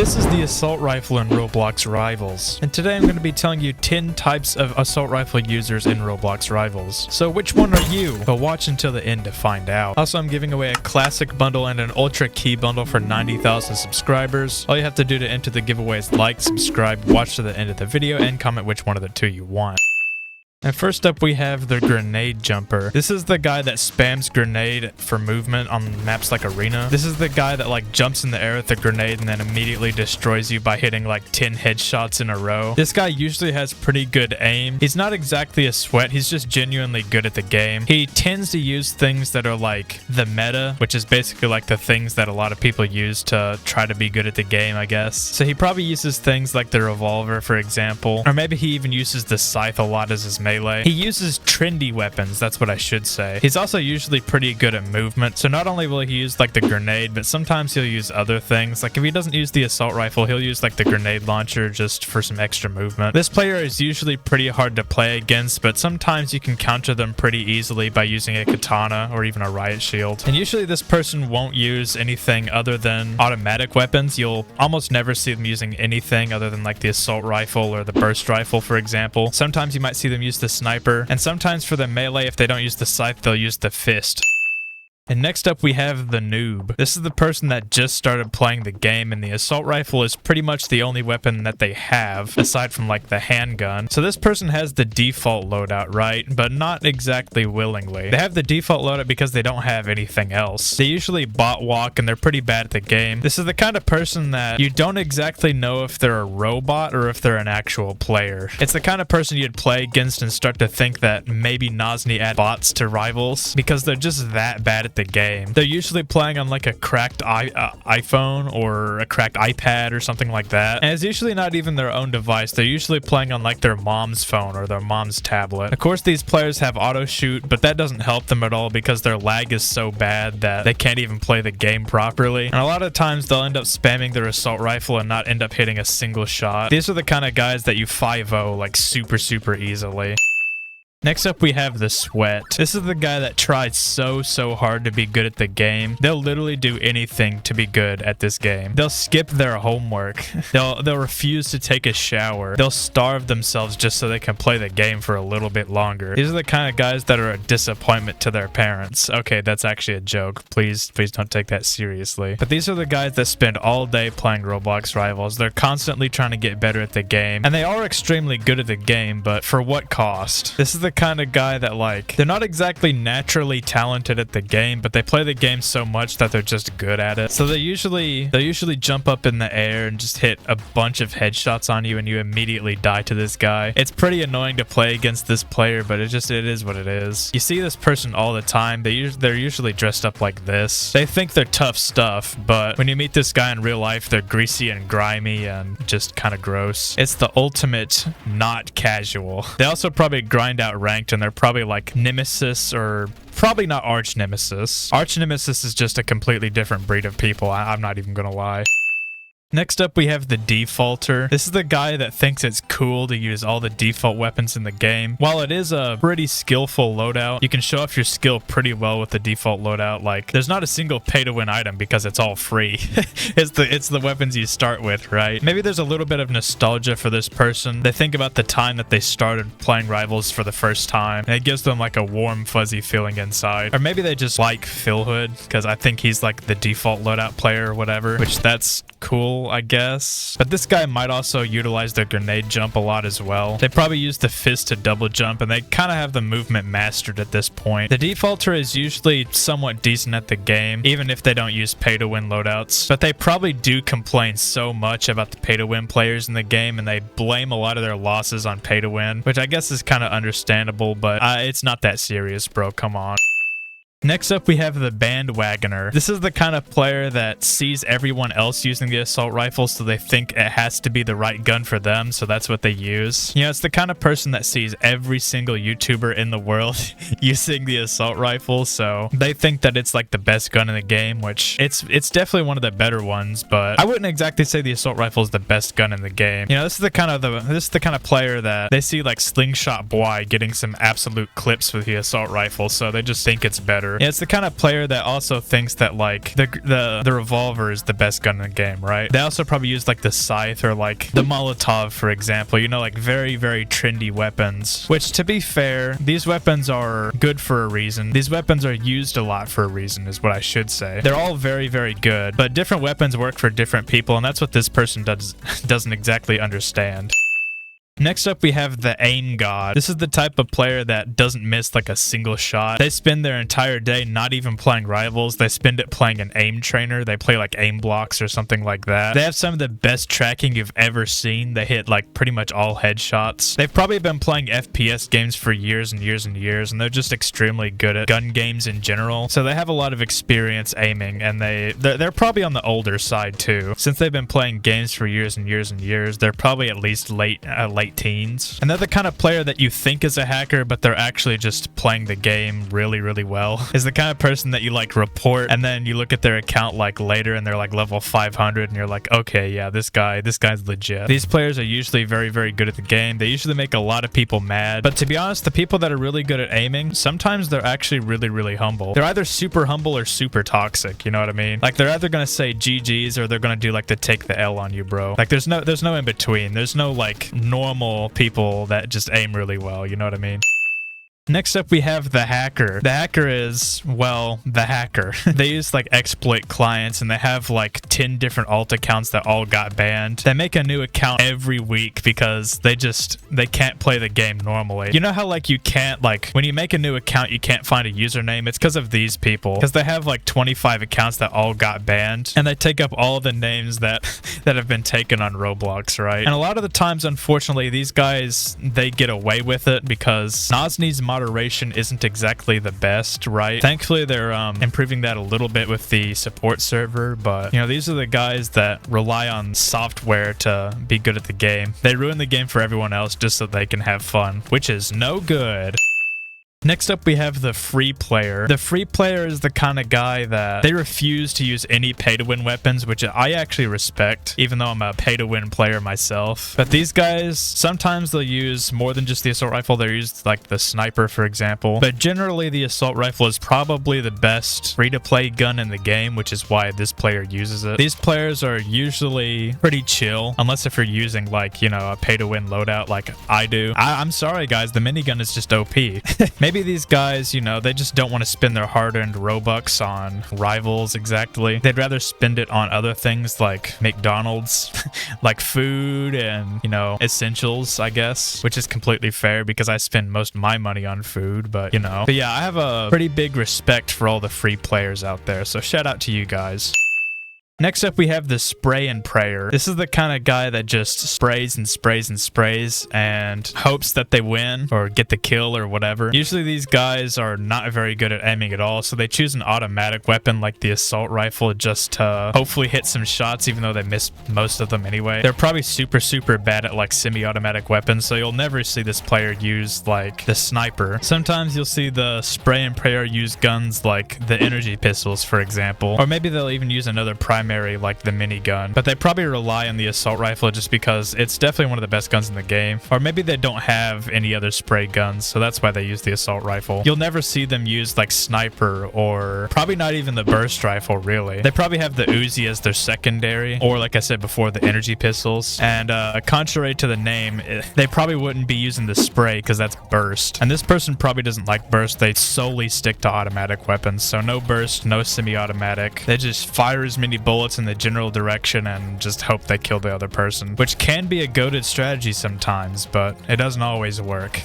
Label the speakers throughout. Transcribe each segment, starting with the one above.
Speaker 1: This is the assault rifle in Roblox Rivals, and today I'm going to be telling you 10 types of assault rifle users in Roblox Rivals. So which one are you? But watch until the end to find out. Also, I'm giving away a classic bundle and an ultra key bundle for 90,000 subscribers. All you have to do to enter the giveaway is like, subscribe, watch to the end of the video, and comment which one of the two you want. And first up we have the grenade jumper. This is the guy that spams grenade for movement on maps like Arena. This is the guy that like jumps in the air with the grenade and then immediately destroys you by hitting like 10 headshots in a row. This guy usually has pretty good aim. He's not exactly a sweat, he's just genuinely good at the game. He tends to use things that are like the meta, which is basically like the things that a lot of people use to try to be good at the game, I guess. So he probably uses things like the revolver, for example, or maybe he even uses the scythe a lot as his melee. He uses trendy weapons, that's what I should say. He's also usually pretty good at movement, so not only will he use like the grenade, but sometimes he'll use other things. Like if he doesn't use the assault rifle, he'll use like the grenade launcher just for some extra movement. This player is usually pretty hard to play against, but sometimes you can counter them pretty easily by using a katana or even a riot shield. And usually this person won't use anything other than automatic weapons. You'll almost never see them using anything other than like the assault rifle or the burst rifle, for example. Sometimes you might see them use the sniper, and sometimes for the melee, if they don't use the scythe, they'll use the fist. And next up we have the noob. This is the person that just started playing the game, and the assault rifle is pretty much the only weapon that they have aside from like the handgun. So this person has the default loadout, right? But not exactly willingly. They have the default loadout because they don't have anything else. They usually bot walk and they're pretty bad at the game. This is the kind of person that you don't exactly know if they're a robot or if they're an actual player. It's the kind of person you'd play against and start to think that maybe Nozni add bots to Rivals because they're just that bad at the game. They're usually playing on like a cracked iPhone or a cracked iPad or something like that. And it's usually not even their own device. They're usually playing on like their mom's phone or their mom's tablet. Of course, these players have auto shoot, but that doesn't help them at all because their lag is so bad that they can't even play the game properly. And a lot of times they'll end up spamming their assault rifle and not end up hitting a single shot. These are the kind of guys that you 5-0 like super easily. Next up we have the sweat. This is the guy that tried so hard to be good at the game. They'll literally do anything to be good at this game. They'll skip their homework. They'll refuse to take a shower. They'll starve themselves just so they can play the game for a little bit longer. These are the kind of guys that are a disappointment to their parents. Okay, that's actually a joke. Please don't take that seriously. But these are the guys that spend all day playing Roblox Rivals. They're constantly trying to get better at the game, and they are extremely good at the game, but for what cost? This is the kind of guy that like, they're not exactly naturally talented at the game, but they play the game so much that they're just good at it. So they'll usually jump up in the air and just hit a bunch of headshots on you and you immediately die to this guy. It's pretty annoying to play against this player, but it is what it is. You see this person all the time. They're usually dressed up like this. They think they're tough stuff, but when you meet this guy in real life, they're greasy and grimy and just kind of gross. It's the ultimate not casual. They also probably grind out ranked, and they're probably like nemesis, or probably not arch nemesis. Arch nemesis is just a completely different breed of people. I'm not even gonna lie. Next up we have the defaulter. This is the guy that thinks it's cool to use all the default weapons in the game. While it is a pretty skillful loadout, you can show off your skill pretty well with the default loadout. Like, there's not a single pay-to-win item because it's all free. It's the weapons you start with, right? Maybe there's a little bit of nostalgia for this person. They think about the time that they started playing Rivals for the first time, and it gives them like a warm, fuzzy feeling inside. Or maybe they just like Phil Hood because I think he's like the default loadout player or whatever, which that's cool, I guess. But this guy might also utilize the grenade jump a lot as well. They probably use the fist to double jump, and they kind of have the movement mastered at this point. The defaulter is usually somewhat decent at the game, even if they don't use pay-to-win loadouts. But they probably do complain so much about the pay-to-win players in the game, and they blame a lot of their losses on pay-to-win, which I guess is kind of understandable, but it's not that serious, bro. Come on. Next up, we have the bandwagoner. This is the kind of player that sees everyone else using the assault rifle, so they think it has to be the right gun for them, so that's what they use. You know, it's the kind of person that sees every single YouTuber in the world using the assault rifle, so they think that it's like the best gun in the game, which it's definitely one of the better ones, but I wouldn't exactly say the assault rifle is the best gun in the game. You know, this is the kind of player that they see like Slingshot Boy getting some absolute clips with the assault rifle, so they just think it's better. better. Yeah, it's the kind of player that also thinks that like the revolver is the best gun in the game, right? They also probably use like the scythe or like the Molotov, for example, you know, like very, very trendy weapons, which to be fair, these weapons are good for a reason. These weapons are used a lot for a reason is what I should say. They're all very, very good, but different weapons work for different people, and that's what this person doesn't exactly understand. Next up, we have the aim god. This is the type of player that doesn't miss like a single shot. They spend their entire day not even playing Rivals. They spend it playing an aim trainer. They play like aim blocks or something like that. They have some of the best tracking you've ever seen. They hit like pretty much all headshots. They've probably been playing FPS games for years and years and years, and they're just extremely good at gun games in general. So they have a lot of experience aiming, and they're probably on the older side too. Since they've been playing games for years and years and years, they're probably at least late teens. And they're the kind of player that you think is a hacker, but they're actually just playing the game really, really well. Is the kind of person that you like report, and then you look at their account like later and they're like level 500 and you're like, okay, yeah, this guy's legit. These players are usually very, very good at the game. They usually make a lot of people mad. But to be honest, the people that are really good at aiming, sometimes they're actually really, really humble. They're either super humble or super toxic, you know what I mean? Like they're either gonna say GG's or they're gonna do like the take the L on you, bro. Like there's no in between. There's no like normal people that just aim really well, you know what I mean? Next up, we have the hacker. The hacker is, well, the hacker. They use like exploit clients, and they have like 10 different alt accounts that all got banned. They make a new account every week because they can't play the game normally. You know how like you can't, like when you make a new account, you can't find a username? It's because of these people, because they have like 25 accounts that all got banned, and they take up all the names that have been taken on Roblox, right? And a lot of the times, unfortunately, these guys, they get away with it because Nosny's moderation isn't exactly the best, right? Thankfully, they're improving that a little bit with the support server, but you know, these are the guys that rely on software to be good at the game. They ruin the game for everyone else just so they can have fun, which is no good. Next up, we have the free player. The free player is the kind of guy that they refuse to use any pay-to-win weapons, which I actually respect, even though I'm a pay-to-win player myself. But these guys, sometimes they'll use more than just the assault rifle. They'll use like the sniper, for example. But generally, the assault rifle is probably the best free-to-play gun in the game, which is why this player uses it. These players are usually pretty chill, unless if you're using like, you know, a pay-to-win loadout like I do. I'm sorry, guys, the minigun is just OP. Maybe these guys, you know, they just don't want to spend their hard-earned Robux on Rivals exactly. They'd rather spend it on other things like McDonald's, like food and, you know, essentials, I guess, which is completely fair because I spend most of my money on food, but, you know. But yeah, I have a pretty big respect for all the free players out there, so shout out to you guys. Next up, we have the spray and prayer. This is the kind of guy that just sprays and sprays and sprays and hopes that they win or get the kill or whatever. Usually these guys are not very good at aiming at all, so they choose an automatic weapon like the assault rifle just to hopefully hit some shots, even though they miss most of them anyway. They're probably super, super bad at like semi-automatic weapons, so you'll never see this player use like the sniper. Sometimes you'll see the spray and prayer use guns like the energy pistols, for example, or maybe they'll even use another primary like the minigun, but they probably rely on the assault rifle just because it's definitely one of the best guns in the game. Or maybe they don't have any other spray guns, so that's why they use the assault rifle. You'll never see them use like sniper or probably not even the burst rifle, really. They probably have the Uzi as their secondary, or like I said before, the energy pistols. And contrary to the name, they probably wouldn't be using the spray because that's burst. And this person probably doesn't like burst. They solely stick to automatic weapons, so no burst, no semi-automatic. They just fire as many bullets in the general direction and just hope they kill the other person, which can be a goated strategy sometimes, but it doesn't always work.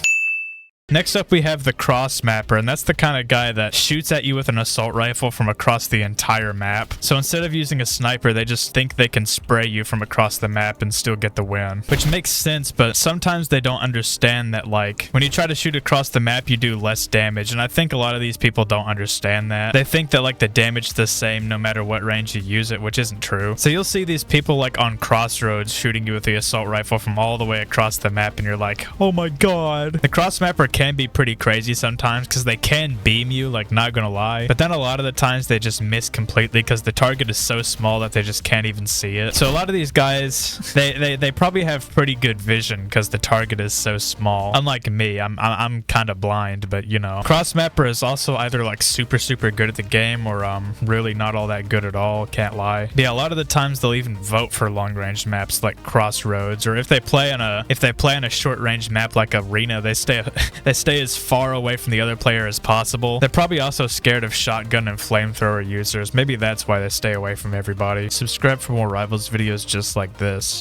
Speaker 1: Next up, we have the cross mapper, and that's the kind of guy that shoots at you with an assault rifle from across the entire map. So instead of using a sniper, they just think they can spray you from across the map and still get the win, which makes sense, but sometimes they don't understand that like when you try to shoot across the map, you do less damage, and I think a lot of these people don't understand that. They think that like the damage is the same no matter what range you use it, which isn't true. So you'll see these people like on crossroads shooting you with the assault rifle from all the way across the map, and you're like, oh my god. The cross mapper can be pretty crazy sometimes because they can beam you, like, not gonna lie. But then a lot of the times they just miss completely because the target is so small that they just can't even see it. So a lot of these guys, they probably have pretty good vision because the target is so small. Unlike me, I'm kind of blind, but you know. Cross mapper is also either like super good at the game or really not all that good at all, can't lie. But yeah, a lot of the times they'll even vote for long range maps like Crossroads, or if they play on a short range map like Arena, they stay as far away from the other player as possible. They're probably also scared of shotgun and flamethrower users. Maybe that's why they stay away from everybody. Subscribe for more Rivals videos just like this.